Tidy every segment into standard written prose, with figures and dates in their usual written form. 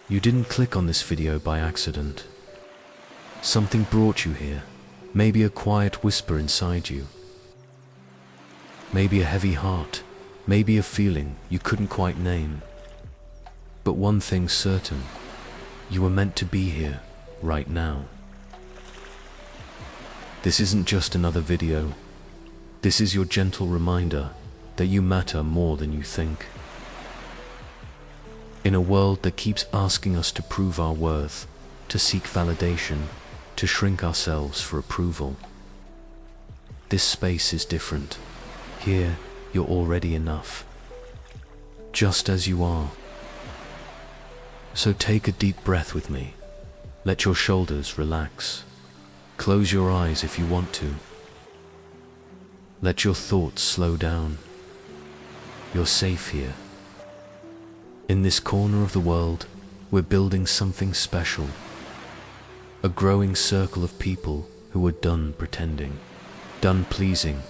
You didn't click on this video by accident. Something brought you here. Maybe a quiet whisper inside you. Maybe a heavy heart. Maybe a feeling you couldn't quite name. But one thing's certain. You were meant to be here, right now. This isn't just another video. This is your gentle reminder that you matter more than you think. In a world that keeps asking us to prove our worth, to seek validation, to shrink ourselves for approval, this space is different. Here, you're already enough, just as you are. So take a deep breath with me. Let your shoulders relax. Close your eyes if you want to. Let your thoughts slow down. You're safe here. In this corner of the world, we're building something special. A growing circle of people who are done pretending, done pleasing,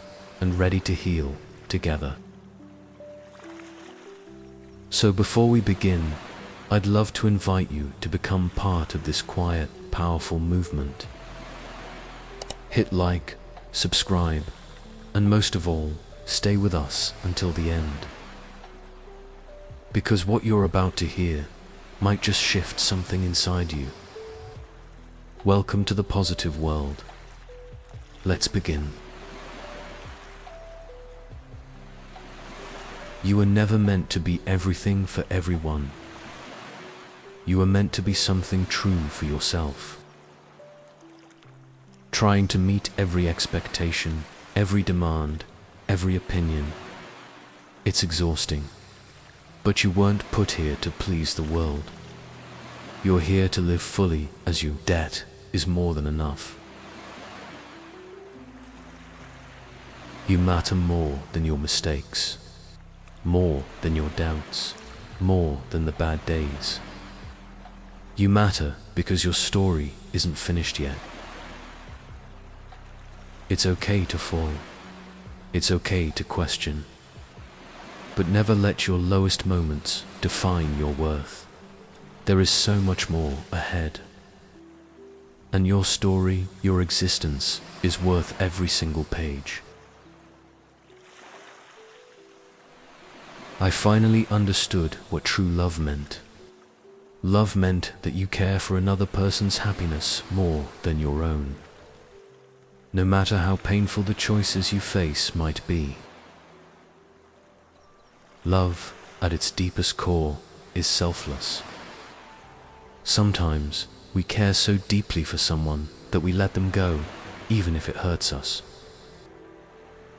and ready to heal together. So before we begin, I'd love to invite you to become part of this quiet, powerful movement. Hit like, subscribe, and most of all, stay with us until the end. Because what you're about to hear might just shift something inside you. Welcome to the positive world. Let's begin. You were never meant to be everything for everyone. You were meant to be something true for yourself. Trying to meet every expectation, every demand, every opinion. It's exhausting. But you weren't put here to please the world. You're here to live fully as you. Debt is more than enough. You matter more than your mistakes, more than your doubts, more than the bad days. You matter because your story isn't finished yet. It's okay to fall. It's okay to question. But never let your lowest moments define your worth. There is so much more ahead. And your story, your existence, is worth every single page. I finally understood what true love meant. Love meant that you care for another person's happiness more than your own. No matter how painful the choices you face might be. Love, at its deepest core, is selfless. Sometimes, we care so deeply for someone that we let them go, even if it hurts us.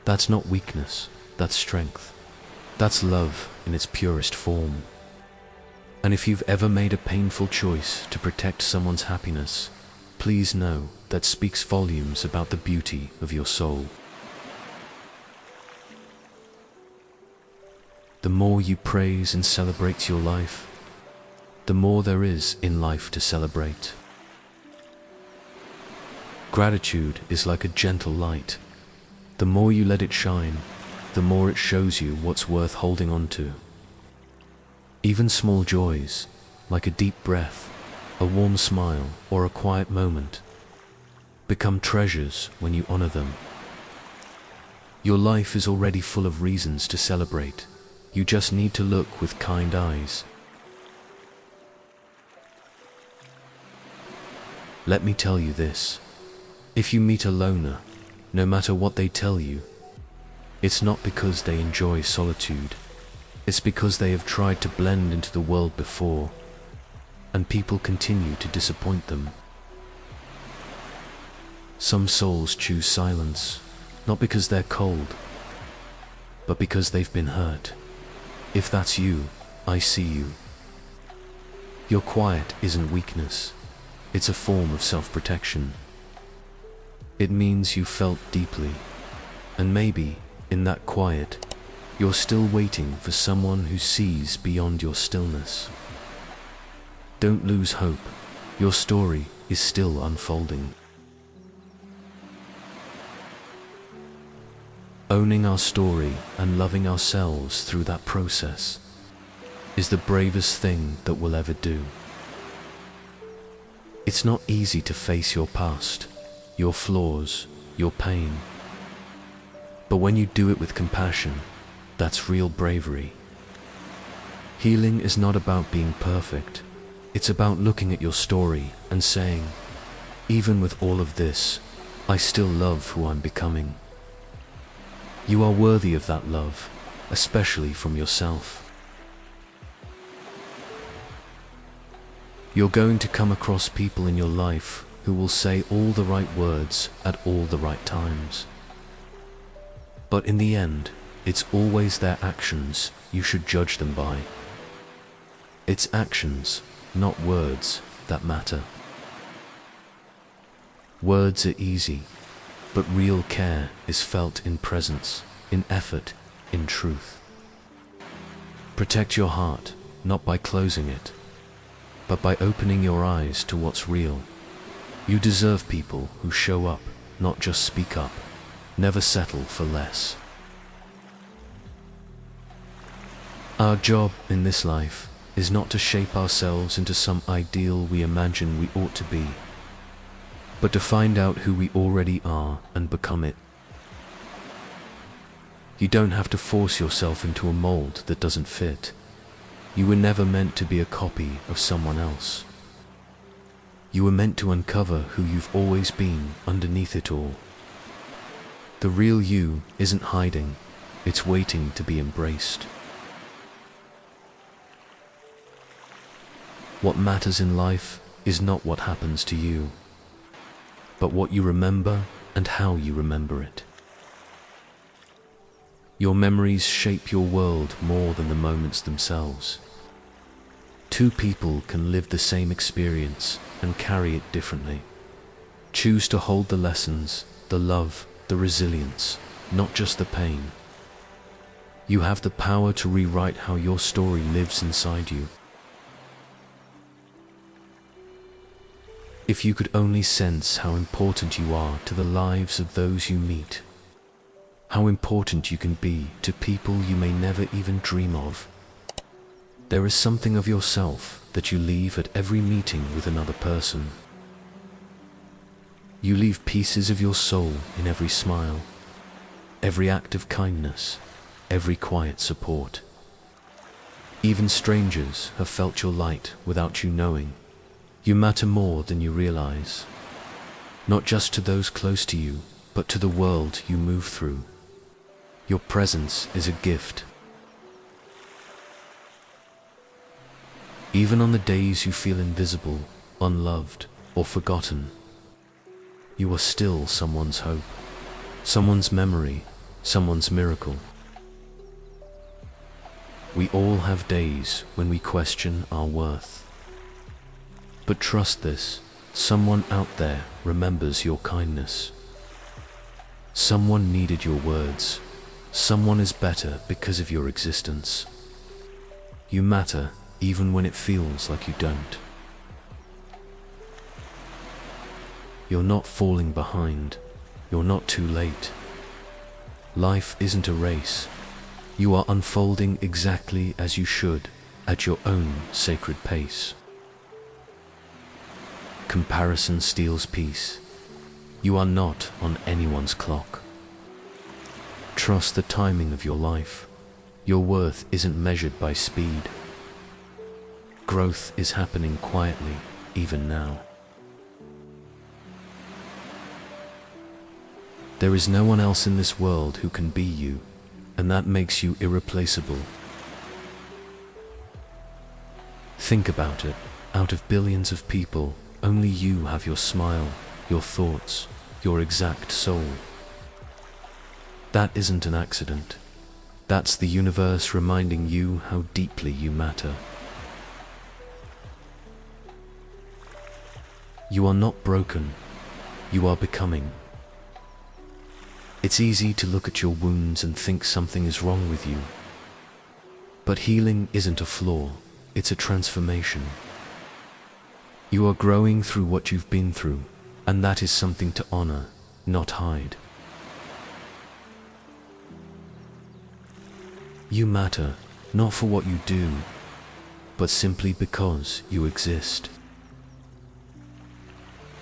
That's not weakness, that's strength. That's love in its purest form. And if you've ever made a painful choice to protect someone's happiness, please know that speaks volumes about the beauty of your soul. The more you praise and celebrate your life, the more there is in life to celebrate. Gratitude is like a gentle light. The more you let it shine, the more it shows you what's worth holding on to. Even small joys, like a deep breath, a warm smile, or a quiet moment, become treasures when you honor them. Your life is already full of reasons to celebrate. You just need to look with kind eyes. Let me tell you this. If you meet a loner, no matter what they tell you, it's not because they enjoy solitude. It's because they have tried to blend into the world before, and people continue to disappoint them. Some souls choose silence, not because they're cold, but because they've been hurt. If that's you, I see you. Your quiet isn't weakness. It's a form of self-protection. It means you felt deeply, and maybe, in that quiet, you're still waiting for someone who sees beyond your stillness. Don't lose hope. Your story is still unfolding. Owning our story and loving ourselves through that process is the bravest thing that we'll ever do. It's not easy to face your past, your flaws, your pain. But when you do it with compassion, that's real bravery. Healing is not about being perfect. It's about looking at your story and saying, even with all of this, I still love who I'm becoming. You are worthy of that love, especially from yourself. You're going to come across people in your life who will say all the right words at all the right times. But in the end, it's always their actions you should judge them by. It's actions, not words, that matter. Words are easy, but real care is felt in presence, in effort, in truth. Protect your heart, not by closing it, but by opening your eyes to what's real. You deserve people who show up, not just speak up. Never settle for less. Our job in this life is not to shape ourselves into some ideal we imagine we ought to be, but to find out who we already are and become it. You don't have to force yourself into a mold that doesn't fit. You were never meant to be a copy of someone else. You were meant to uncover who you've always been underneath it all. The real you isn't hiding, it's waiting to be embraced. What matters in life is not what happens to you, but what you remember and how you remember it. Your memories shape your world more than the moments themselves. Two people can live the same experience and carry it differently. Choose to hold the lessons, the love, the resilience, not just the pain. You have the power to rewrite how your story lives inside you. If you could only sense how important you are to the lives of those you meet, how important you can be to people you may never even dream of. There is something of yourself that you leave at every meeting with another person. You leave pieces of your soul in every smile, every act of kindness, every quiet support. Even strangers have felt your light without you knowing. You matter more than you realize, not just to those close to you, but to the world you move through. Your presence is a gift. Even on the days you feel invisible, unloved, or forgotten, you are still someone's hope, someone's memory, someone's miracle. We all have days when we question our worth. But trust this, someone out there remembers your kindness. Someone needed your words. Someone is better because of your existence. You matter even when it feels like you don't. You're not falling behind. You're not too late. Life isn't a race. You are unfolding exactly as you should, at your own sacred pace. Comparison steals peace. You are not on anyone's clock. Trust the timing of your life. Your worth isn't measured by speed. Growth is happening quietly, even now. There is no one else in this world who can be you, and that makes you irreplaceable. Think about it. Out of billions of people, only you have your smile, your thoughts, your exact soul. That isn't an accident. That's the universe reminding you how deeply you matter. You are not broken. You are becoming. It's easy to look at your wounds and think something is wrong with you. But healing isn't a flaw, it's a transformation. You are growing through what you've been through, and that is something to honor, not hide. You matter, not for what you do, but simply because you exist.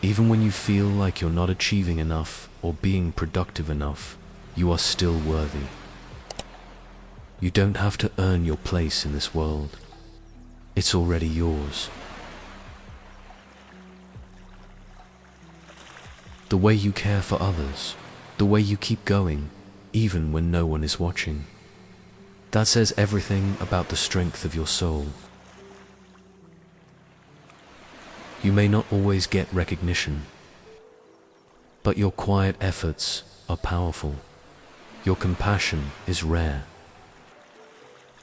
Even when you feel like you're not achieving enough or being productive enough, you are still worthy. You don't have to earn your place in this world. It's already yours. The way you care for others, the way you keep going, even when no one is watching, that says everything about the strength of your soul. You may not always get recognition, but your quiet efforts are powerful. Your compassion is rare.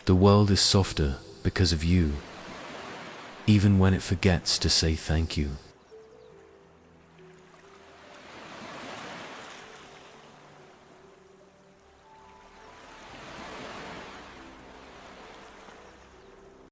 The world is softer because of you, even when it forgets to say thank you.